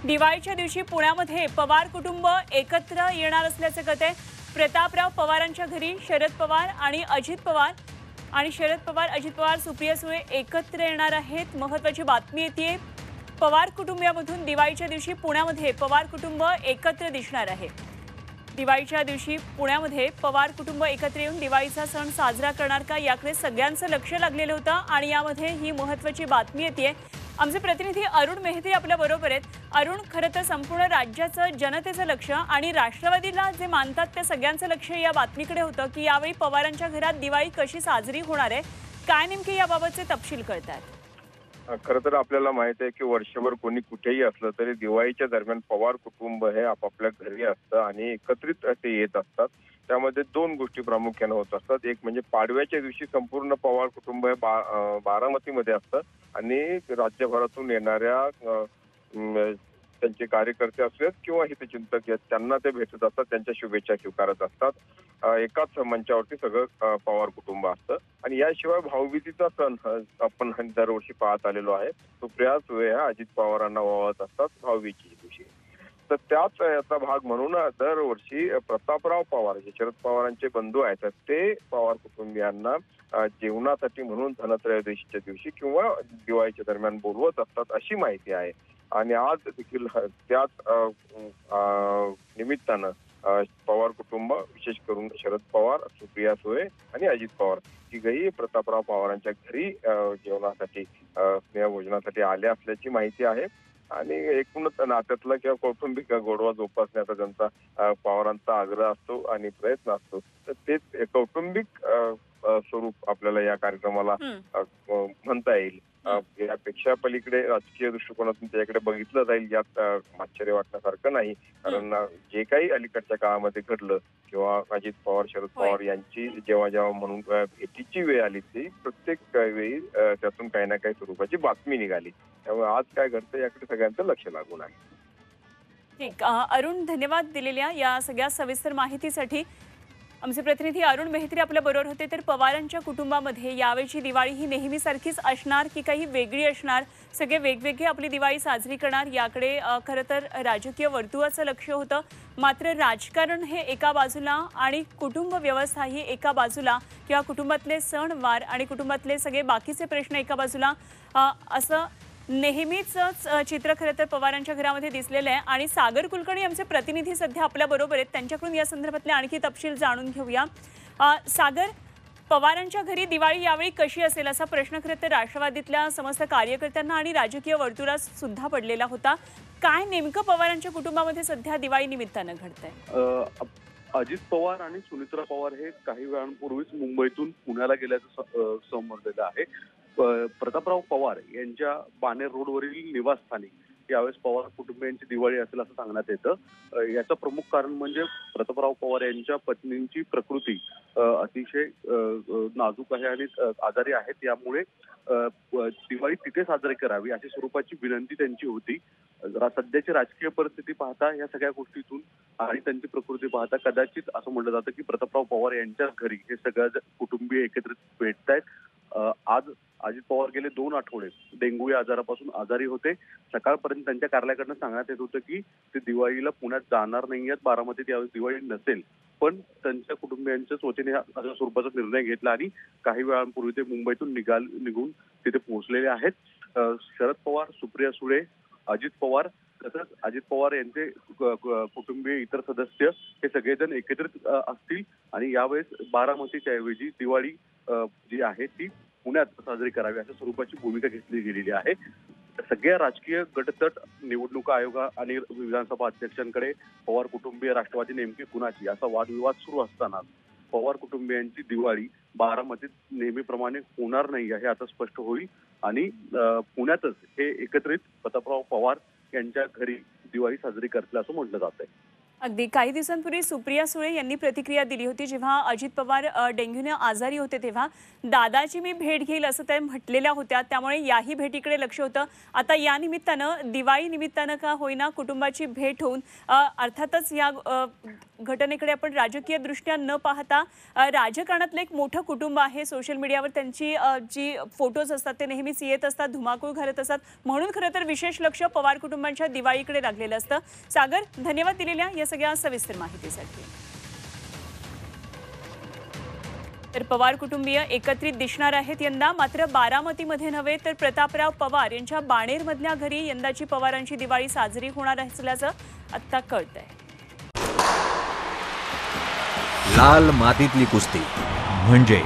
दिवाळीच्या दिवशी पुण्यामध्ये पवार कुटुंब एकत्र येणार असल्याचे कळते। प्रतापराव पवारांच्या घरी शरद पवार आणि अजित पवार सुप्रिया सुळे एकत्र येणार आहेत। महत्त्वाची बातमी येते, पवार कुटुंबियामधून दिवाळीच्या दिवशी पुण्यामध्ये पवार कुटुंब एकत्र दिसणार आहे। दिवाळीच्या दिवशी पुण्यामध्ये पवार कुटुंब एकत्र येऊन दिवाळीचा सण साजरा करणार का, याकडे सगळ्यांचं लक्ष लागलेलं होतं आणि यामध्ये ही महत्त्वाची बातमी येते। आमचे प्रतिनिधी अरुण मेहते आपल्या बरोबर आहेत। अरुण, खरं तर संपूर्ण राज्याचं जनतेचं लक्ष आणि राष्ट्रवादीला जे मानतात त्या सगळ्यांचं लक्ष या बातमीकडे होतं की यावेळी पवारांच्या घरात दिवाळी कशी साजरी होणार आहे, काय नेमके याबाबतचे तपशील कळतात? खरं तर आपल्याला माहित आहे की वर्षभर कोणी कुठेही असलं तरी दिवाळीच्या दरम्यान पवार कुटुंब हे आपापल्या घरी असतं आणि एकत्रित ते येत असतात। त्यामध्ये दोन गोष्टी प्रामुख्याने होत असतात। एक म्हणजे पाडव्याच्या दिवशी संपूर्ण पवार कुटुंब हे बारामतीमध्ये असतं आणि राज्यभरातून येणाऱ्या त्यांचे कार्यकर्ते असलेत किंवा हितचिंतक आहेत त्यांना ते भेटत असतात, त्यांच्या शुभेच्छा स्वीकारत असतात। एकाच मंचावरती सगळं पवार कुटुंब असतं आणि याशिवाय भाऊबीजेचा सण आपण दरवर्षी पाहत आलेलो आहे। सुप्रिया सुळे ह्या अजित पवारांना ओवाळत असतात भाऊबीजेच्या दिवशी। तर त्याच याचा भाग म्हणून दरवर्षी प्रतापराव पवार जे शरद पवारांचे बंधू आहेत ते पवार कुटुंबियांना जेवणासाठी म्हणून धनत्रयोदशीच्या दिवशी किंवा दिवाळीच्या दरम्यान बोलवत असतात अशी माहिती आहे। आणि आज देखील त्याच निमित्तानं पवार कुटुंब, विशेष करून शरद पवार, सुप्रिया सुळे आणि अजित पवार तिघही प्रतापराव पवारांच्या घरी जेवणासाठी स्नेहभोजनासाठी आले असल्याची माहिती आहे। आणि एकूणच नात्यातला किंवा कौटुंबिक गोडवा जोपासण्याचा त्यांचा पवारांचा आग्रह असतो आणि प्रयत्न असतो। तर तेच कौटुंबिक स्वरूप आपल्याला या कार्यक्रमाला म्हणता येईल। यापेक्षा पलीकडे राजकीय दृष्टिकोनातून त्याकडे बघितलं जाईल यात आश्चर्य वाटण्यासारखं नाही, कारण जे काही अलीकडच्या काळामध्ये घडलं किंवा अजित पवार, शरद पवार यांची जेव्हा जेव्हा म्हणून भेटीची वेळ आली ती प्रत्येक वेळी त्यातून काही ना काही स्वरूपाची बातमी निघाली। त्यामुळे आज काय घडतं याकडे सगळ्यांचं लक्ष लागून आहे। ठीक, अरुण, धन्यवाद दिलेल्या या सगळ्या सविस्तर माहितीसाठी। आमचे प्रतिनिधी अरुण मेहत्री आपल्या बरोबर होते। तर पवारांच्या कुटुंबामध्ये यावेळची दिवाळी ही नेहमीसारखीच असणार की काही वेगळी असणार, सगळे वेगवेगळे आपली दिवाळी साजरी करणार, याकडे खरं तर राजकीय वर्तुळाचं लक्ष होतं। मात्र राजकारण हे एका बाजूला आणि कुटुंब व्यवस्था ही एका बाजूला, किंवा कुटुंबातले सणवार आणि कुटुंबातले सगळे बाकीचे प्रश्न एका बाजूला, असं नेहमीच चित्र खरं तर पवारांच्या घरामध्ये दिसलेलं आहे। आणि सागर कुलकर्णी आमचे प्रतिनिधी सध्या आपल्या बरोबर आहेत, त्यांच्याकडून या संदर्भातले आणखी तपशील जाणून घेऊया। सागर, पवारांच्या घरी दिवाळी यावेळी कशी असेल असा प्रश्न खरं तर राष्ट्रवादीतल्या समस्त कार्यकर्त्यांना आणि राजकीय वर्तुळात सुद्धा पडलेला होता। काय नेमकं पवारांच्या कुटुंबामध्ये सध्या दिवाळी निमित्तानं घडतंय? अजित पवार आणि सुनित्रा पवार हे काही वेळांपूर्वीच मुंबईतून पुण्याला गेल्याचं समजलेलं आहे। प्रतापराव पवार यांच्या बाणेर रोडवरील निवासस्थानी यावेळेस पवार कुटुंबियांची दिवाळी असेल असं सांगण्यात येतं। याचं प्रमुख कारण म्हणजे प्रतापराव पवार यांच्या पत्नींची प्रकृती अतिशय नाजूक आहे आणि आजारी आहे, त्यामुळे दिवाळी तिथे साजरी करावी अशी स्वरूपाची विनंती त्यांची होती। सध्याची राजकीय परिस्थिती पाहता या सगळ्या गोष्टीतून आणि त्यांची प्रकृती पाहता कदाचित असं म्हटलं जातं की प्रतापराव पवार यांच्याच घरी हे सगळं कुटुंबीय एकत्रित भेटतायत। आज अजित पवार गेले 2 आठवडे डेंग्यू या आजारापासून आजारी होते। सकाळपर्यंत त्यांच्या कार्यालयाकडनं सांगण्यात येत होतं की ते दिवाळीला पुण्यात जाणार नाहीयेत, बारामतीत यावेळी दिवाळी नसेल, पण त्यांच्या कुटुंबियांच्या स्वतःने अशा स्वरूपाचा निर्णय घेतला आणि काही वेळांपूर्वी ते मुंबईतून निघून तिथे पोहोचलेले आहेत। शरद पवार, सुप्रिया सुळे, अजित पवार तसंच अजित पवार यांचे कुटुंबीय इतर सदस्य हे सगळेजण एकत्रित असतील आणि यावेळेस बारामतीच्या ऐवजी दिवाळी जी आहे ती पुण्यात साजरी करावी अशा स्वरूपाची भूमिका घेतली गेलेली आहे। सगळ्या राजकीय गटतट निवडणूक आयोग आणि विधानसभा अध्यक्षांकडे पवार कुटुंबीय राष्ट्रवादी नेमकी कुणाची असा वादविवाद सुरू असताना पवार कुटुंबियांची दिवाळी बारामतीत नेहमीप्रमाणे होणार नाही हे आता स्पष्ट होईल आणि पुण्यातच हे एकत्रित प्रतापराव पवार यांच्या घरी दिवाळी साजरी करतील असं म्हटलं जात आहे। अगदी काही दिवसांपूर्वी सुप्रिया सुळे यांनी प्रतिक्रिया दिली होती, जेव्हा अजित पवार डेंग्यूने आजारी होते तेव्हा दादाची मी भेट घेईल असं त्या म्हटलेल्या होत्या. त्यामुळे याही भेटीकडे लक्ष होतं. आता या निमित्तानं, दिवाळी निमित्तानं का होईना, कुटुंबाची भेट होऊन अर्थातच या घटनेकडे आपण राजकीय दृष्ट्या न पाहता राजकारणातलं एक मोठं कुटुंब आहे. सोशल मीडियावर त्यांची जी फोटोज असतात ते नेहमीच येत असतात, धुमाकूळ घालत असतात. म्हणून खरं तर विशेष लक्ष पवार कुटुंबांच्या दिवाळीकडे लागलेलं असतं. सागर, धन्यवाद दिलेल्या या सगळ्या सविस्तर माहितीसाठी. तर पवार कुटुंबीय एकत्रित दिसणार आहेत यंदा. मात्र बारामतीमध्ये नव्हे तर प्रतापराव पवार यांच्या बाणेरमधल्या घरी यंदाची पवारांची दिवाळी साजरी होणार असल्याचं आता कळतंय. लाल मातीतली कुस्ती म्हणजे